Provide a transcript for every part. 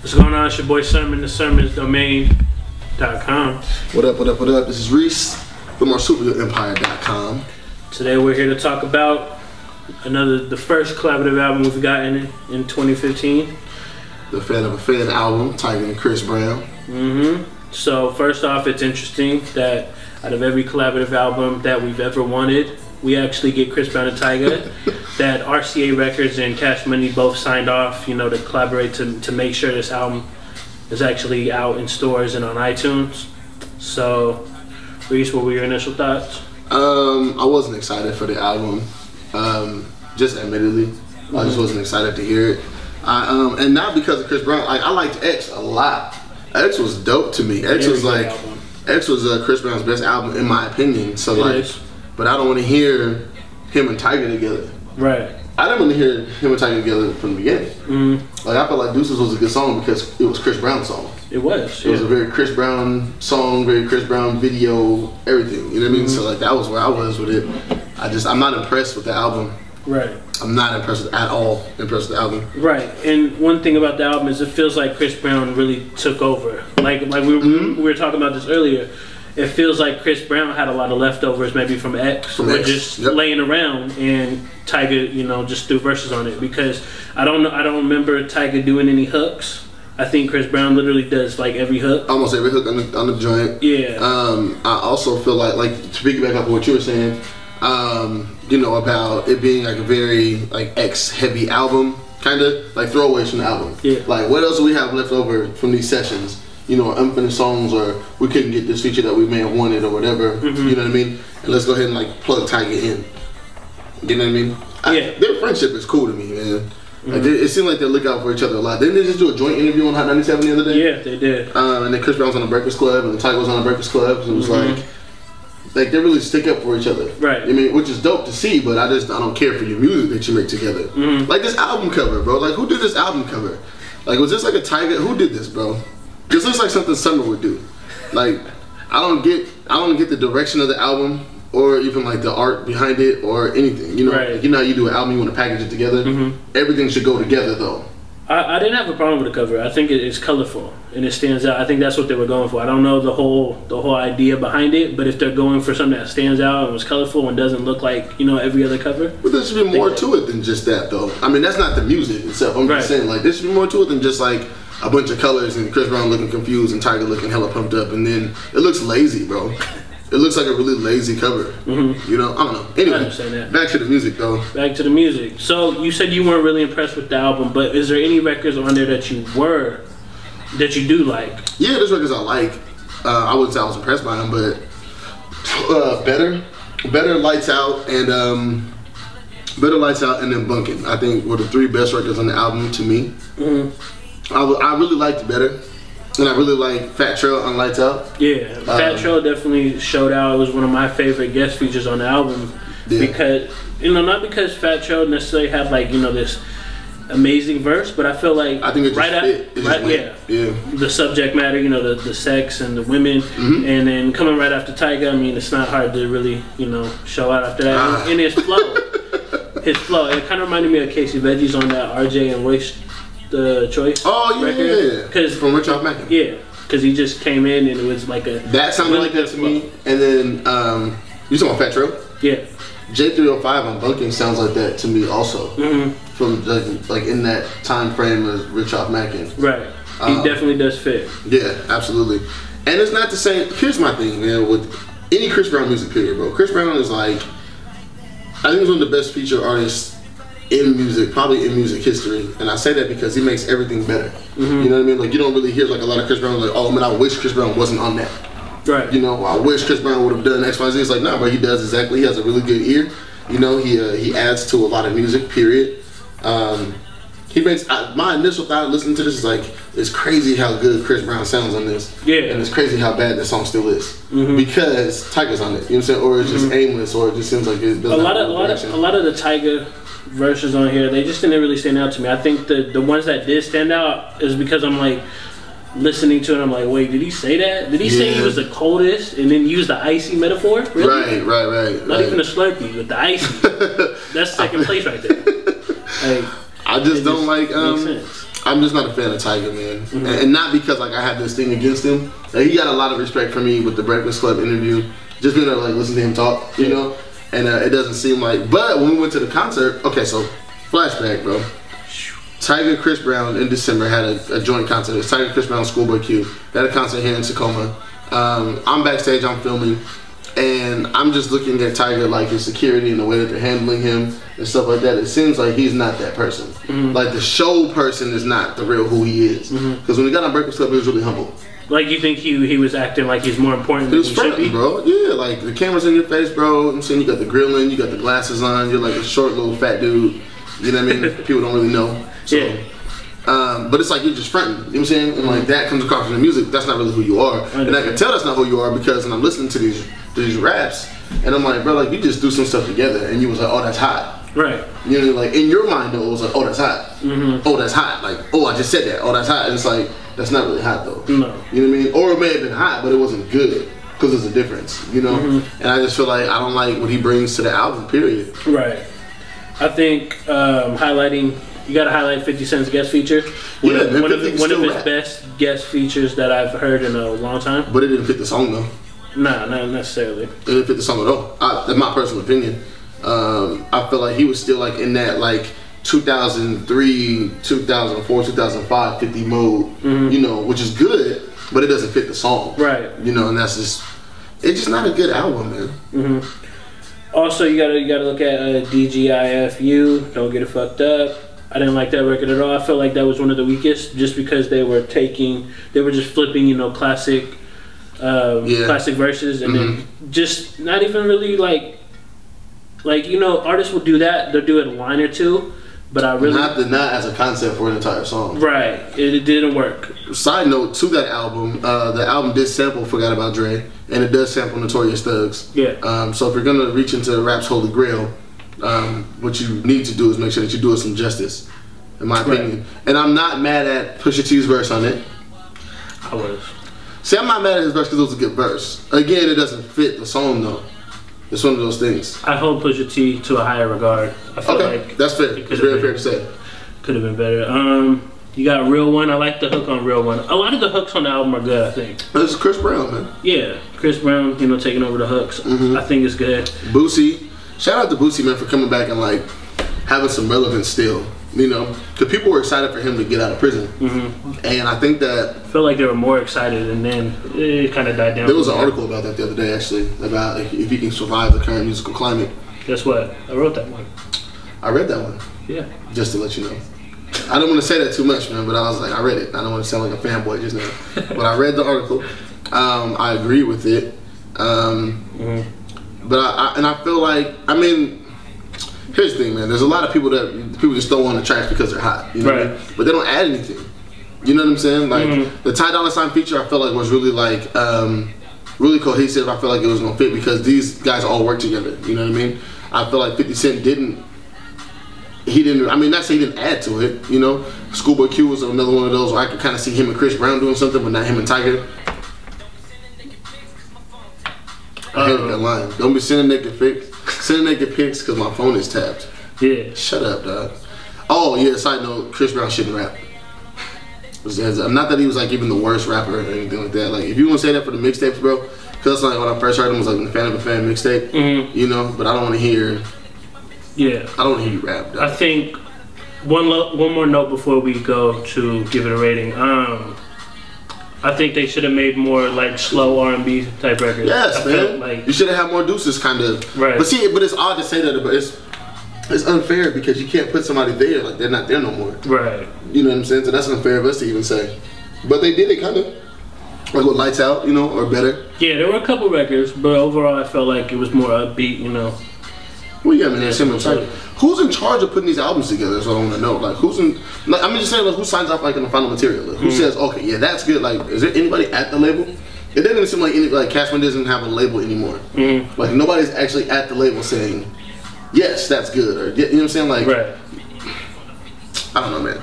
What's going on? It's your boy Sermon, the sermonsdomain.com. What up, what up, what up? This is Reese from marsupialempire.com. Today we're here to talk about the first collaborative album we've gotten in 2015. The Fan of a Fan album, Tyga and Chris Brown. So first off, it's interesting that out of every collaborative album that we've ever wanted, we actually get Chris Brown and Tyga. That RCA Records and Cash Money both signed off, to collaborate to make sure this album is actually out in stores and on iTunes. So, Reese, what were your initial thoughts? I wasn't excited for the album. Just admittedly, I just wasn't excited to hear it. And not because of Chris Brown. I liked X a lot. X was dope to me. X was Chris Brown's best album in my opinion. So but I don't want to hear him and Tyga together. Right. I didn't want to hear him and Tyga together from the beginning. Like I felt like Deuces was a good song because it was Chris Brown's song. It was. It was a very Chris Brown song, very Chris Brown video, everything. You know what I mean? So like that was where I was with it. I'm not impressed with the album. Right. I'm not impressed at all. Impressed with the album. Right. And one thing about the album is it feels like Chris Brown really took over. Like we were talking about this earlier. It feels like Chris Brown had a lot of leftovers, maybe from X, or just laying around, and Tyga, just threw verses on it. Because I don't remember Tyga doing any hooks. I think Chris Brown literally does like every hook, almost every hook on the joint. Yeah. I also feel like to piggyback off of what you were saying, about it being like a very like X heavy album, kind of like throwaways from the album. Yeah. Like what else do we have left over from these sessions? Unfinished songs, or we couldn't get this feature that we may have wanted, or whatever. You know what I mean? And let's go ahead and like plug Tyga in. You know what I mean? Their friendship is cool to me, man. Like it seemed like they look out for each other a lot. Didn't they just do a joint interview on Hot 97 the other day? Yeah, they did. And then Chris Brown was on the Breakfast Club, and Tyga was on the Breakfast Club. So it was like they really stick up for each other. Right. I mean, which is dope to see, but I don't care for your music that you make together. Like this album cover, bro. Like who did this album cover? Like was this like a Tyga? Who did this, bro? This looks like something Summer would do. Like I don't get the direction of the album, or even like the art behind it, or anything. Right. You know how you do an album, you want to package it together. Everything should go together though. I didn't have a problem with the cover. I think it's colorful and it stands out. I think that's what they were going for. I don't know the whole idea behind it, but if they're going for something that stands out and was colorful and doesn't look like every other cover. But there should be more to it than just that though. I mean that's not the music itself. I'm just saying like there should be more to it than just like a bunch of colors and Chris Brown looking confused and Tyga looking hella pumped up, and then it looks lazy, bro. It looks like a really lazy cover. I don't know. Anyway, I understand that. Back to the music though. Back to the music. So you said you weren't really impressed with the album, but is there any records on there that you do like? Yeah, there's records I like. I wouldn't say I was impressed by them, but Better, Lights Out, and Better, Lights Out, and then Bunkin'. I think were the three best records on the album to me. I really liked Better, and I really like Fat Trail on Lights Out. Yeah, Fat Trail definitely showed out. It was one of my favorite guest features on the album because not because Fat Trail necessarily had like this amazing verse, but I feel like it the subject matter, the sex and the women, and then coming right after Tyga. I mean, it's not hard to really show out after that. And his flow, it kind of reminded me of Casey Veggies on that RJ and Royce the Choice. Oh yeah, record. Cause from Rich Off Mackin. Yeah, because he just came in and it was like that sounded really like that to me. And then you talking about Fat Trail? Yeah. J305 on Bunkin' sounds like that to me also. From like in that time frame as Rich Off Mackin. Right. He definitely does fit. Yeah, absolutely. And it's not the same. Here's my thing, man. With any Chris Brown music, period, bro. Chris Brown is like, I think he's one of the best feature artists in music, probably in music history, and I say that because he makes everything better. You know what I mean? Like you don't really hear like a lot of Chris Brown like, oh man, I wish Chris Brown wasn't on that. Right. I wish Chris Brown would have done X, Y, Z. It's like nah, but he does exactly. He has a really good ear. He adds to a lot of music. Period. He makes my initial thought listening to this is like it's crazy how good Chris Brown sounds on this. Yeah. And it's crazy how bad this song still is because Tyga's on it. You know what I'm saying? Or it's just aimless, or it just seems like it doesn't. A lot of the Tyga verses on here, they just didn't really stand out to me. I think the ones that did stand out is because I'm like listening to it, I'm like, wait, did he say that? Did he say he was the coldest and then use the icy metaphor? Really? Right. Not even a Slurpee, but the icy. That's second place right there. Like, I just don't like I'm just not a fan of Tyga, man, and not because like I have this thing against him. Like, he got a lot of respect for me with the Breakfast Club interview, just being able to like listen to him talk, you know. And it doesn't seem like. But when we went to the concert, okay, so flashback, bro. Tyga, Chris Brown in December had a joint concert. It was Tyga, Chris Brown, Schoolboy Q. They had a concert here in Tacoma. I'm backstage, I'm filming, and I'm just looking at Tyga, like his security and the way that they're handling him and stuff like that. It seems like he's not that person. Like the show person is not the real who he is. Because when he got on Breakfast Club, he was really humble. Like you think he was acting like he's more important than he should be? Bro. Yeah, like the camera's in your face, bro. I'm saying you got the grilling, you got the glasses on, you're like a short little fat dude. You know what I mean? People don't really know. So, yeah. But it's like you're just fronting. You know what I'm saying? And like that comes across in the music. That's not really who you are. And I can tell that's not who you are because when I'm listening to these raps, and I'm like, bro, like you just do some stuff together, and you was like, oh, that's hot. Right. You know, like in your mind though, it was like, oh, that's hot. Oh, that's hot. Like, oh, I just said that. Oh, that's hot. And it's like, that's not really hot though. No. You know what I mean? Or it may have been hot, but it wasn't good because there's a difference. You know. And I just feel like I don't like what he brings to the album. Period. Right. I think highlighting. You gotta highlight 50 Cent's guest feature. One of his best guest features that I've heard in a long time. But it didn't fit the song though. Nah, not necessarily. It didn't fit the song at all. That's my personal opinion. I feel like he was still like in that like 2003, 2004, 2005 50 mode. You know, which is good, but it doesn't fit the song. Right. You know, and that's just it's just not a good album, man. Also, you gotta look at D.G.I.F.U. Don't Get It Fucked Up. I didn't like that record at all. I felt like that was one of the weakest, just because they were just flipping, you know, classic verses, and then just not even really like you know, artists will do that. They'll do it a line or two, but I really not as a concept for an entire song. Right. It didn't work. Side note to that album, the album did sample Forgot About Dre, and it does sample Notorious Thugs. Yeah. So if you're gonna reach into rap's holy grail, what you need to do is make sure that you do it some justice, in my opinion. And I'm not mad at Pusha T's verse on it. I was. See, I'm not mad at his verse because it was a good verse. Again, it doesn't fit the song though. It's one of those things. I hold Pusha T to a higher regard. I feel like that's fair. It's very fair to say. Could have been better. You got Real One. I like the hook on Real One. A lot of the hooks on the album are good, I think. This is Chris Brown, man. Yeah, Chris Brown, you know, taking over the hooks. I think it's good. Boosie. Shout out to Boosie, man, for coming back and like having some relevance still. You know, because people were excited for him to get out of prison, and I think that I feel like they were more excited, and then it kind of died down. There was an article about that the other day, actually, about if he can survive the current musical climate. Guess what? I wrote that one. I read that one. Yeah. Just to let you know. I don't want to say that too much, man, but I was like, I read it. I don't want to sound like a fanboy just now, but I read the article. I agree with it, but I feel like, I mean. Here's the thing, man. There's a lot of people just throw on the tracks because they're hot, you know what I mean? But they don't add anything. You know what I'm saying? Like the Ty Dolla $ign feature, I felt like was really like really cohesive. I feel like it was gonna fit because these guys all work together. You know what I mean? I feel like 50 Cent didn't. I mean, not say he didn't add to it. You know, Schoolboy Q was another one of those where I could kind of see him and Chris Brown doing something, but not him and Tyga. I hated that line. Don't be sending naked pics because my phone is tapped. Yeah. Shut up, dog. Oh yeah. Side note: Chris Brown shouldn't rap. Not that he was like even the worst rapper or anything like that. Like if you want to say that for the mixtapes, bro, because that's like when I first heard him was like the Fan of a Fan mixtape. You know, but I don't want to hear. Yeah. I don't want to hear you rap, dog. I think one more note before we go to give it a rating. I think they should have made more like slow R&B type records. Yes, man. Like, you should have had more deuces, kind of. Right. But see, but it's odd to say that, but it's unfair because you can't put somebody there like they're not there no more. Right. You know what I'm saying? So that's unfair of us to even say. But they did it kind of. Like with Lights Out, you know, or better. Yeah, there were a couple records, but overall I felt like it was more upbeat, you know. Well, yeah, man. Who's in charge of putting these albums together? That's what I want to know. Like, who's in? Like, I mean, just saying, like, who signs off like in the final material? Like, who says, okay, yeah, that's good? Like, is there anybody at the label? It doesn't even seem like Cashman doesn't have a label anymore. Like, nobody's actually at the label saying, yes, that's good, or you know what I'm saying? Like, right. I don't know, man.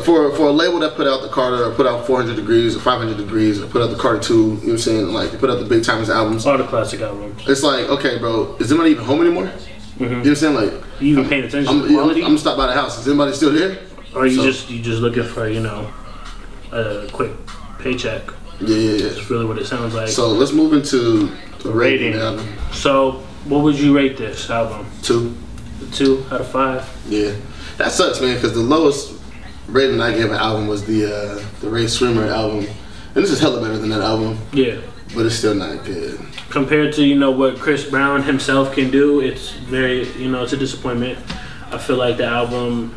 For a label that put out the Carter, or put out 400 Degrees, or 500 Degrees, or put out the Carter 2, you know what I'm saying? Like, they put out the Big Timers albums. All the classic albums. It's like, okay, bro, is anybody even home anymore? You know what I'm saying? Like, you even paying attention to I'm quality? gonna stop by the house. Is anybody still there? Or you just looking for, you know, a quick paycheck. Yeah. That's really what it sounds like. So let's move into the rating. So what would you rate this album? 2. 2 out of 5. Yeah, that sucks, man. Because the lowest rating I gave an album was the Ray Swimmer album, and this is hella better than that album. Yeah, but it's still not good compared to, you know, what Chris Brown himself can do. It's very, you know, it's a disappointment. I feel like the album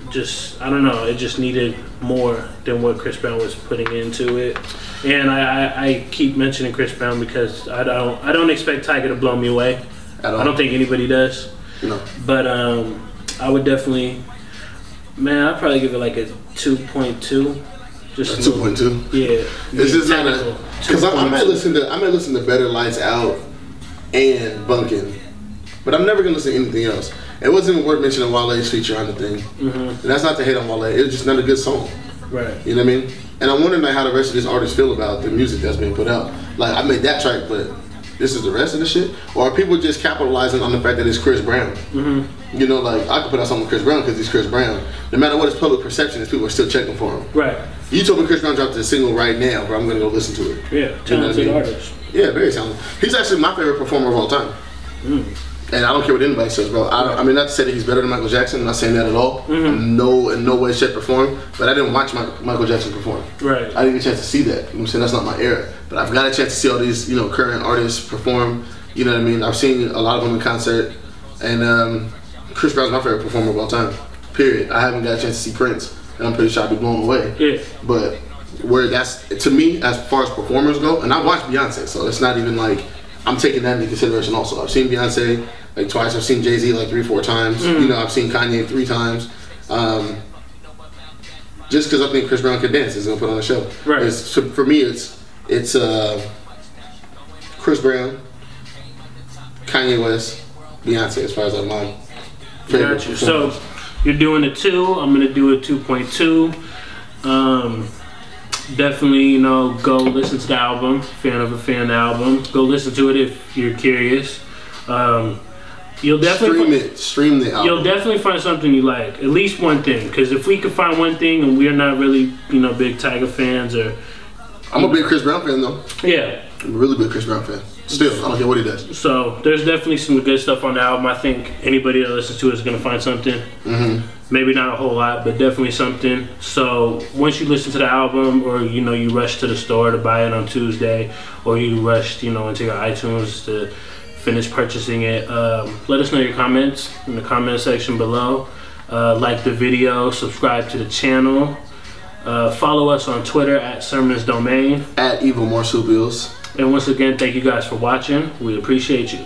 just, I don't know, it just needed more than what Chris Brown was putting into it. And I keep mentioning Chris Brown because I don't expect Tyga to blow me away at all. I don't think anybody does. No. But I would definitely, man, I'd probably give it like a 2.2. Just 2.2. Yeah. This is not a, because I might listen to Better Lights Out and Bunkin', but I'm never gonna listen to anything else. It wasn't even worth mentioning Wale's feature on the thing. And that's not to hate on Wale. It was just not a good song. Right. You know what I mean? And I'm wondering like how the rest of these artists feel about the music that's being put out. Like, I made that track, but this is the rest of the shit? Or are people just capitalizing on the fact that it's Chris Brown? You know, like, I could put out something with Chris Brown because he's Chris Brown. No matter what his public perception is, people are still checking for him. Right. You told me Chris Brown dropped a single right now, but I'm going to go listen to it. Yeah, talented artist. Yeah, very talented. He's actually my favorite performer of all time. And I don't care what anybody says, bro. I mean, not to say that he's better than Michael Jackson. I'm not saying that at all. In no way, shape, or form. But I didn't watch Michael Jackson perform. Right. I didn't get a chance to see that. You know what I'm saying? That's not my era. But I've got a chance to see all these, you know, current artists perform. You know what I mean? I've seen a lot of them in concert. And Chris Brown's my favorite performer of all time. Period. I haven't got a chance to see Prince. And I'm pretty sure I'd be blown away. Yeah. But where that's, to me, as far as performers go, and I've watched Beyonce, so it's not even like I'm taking that into consideration also. I've seen Beyonce like twice. I've seen Jay-Z like 3-4 times. You know, I've seen Kanye 3 times. Just because I think Chris Brown can dance is gonna put on a show. Right. So for me, it's Chris Brown, Kanye West, Beyonce as far as like my favorite. Got you. So you're doing a 2. I'm gonna do a 2.2. Definitely, you know, go listen to the album. Fan of a fan album. Go listen to it if you're curious. You'll definitely stream the album. You'll definitely find something you like. At least one thing, because if we could find one thing, and we're not really, you know, big Tyga fans, or I'm a big Chris Brown fan though. Yeah, I'm a really big Chris Brown fan. Still, I don't care what he does. So there's definitely some good stuff on the album. I think anybody that listens to it is gonna find something. Maybe not a whole lot, but definitely something. So once you listen to the album, or you know, you rush to the store to buy it on Tuesday, or you rushed, you know, into your iTunes to finish purchasing it, let us know your comments in the comment section below. Like the video, subscribe to the channel, follow us on Twitter at Sermons Domain, at Evil Marsupials. And once again, thank you guys for watching. We appreciate you.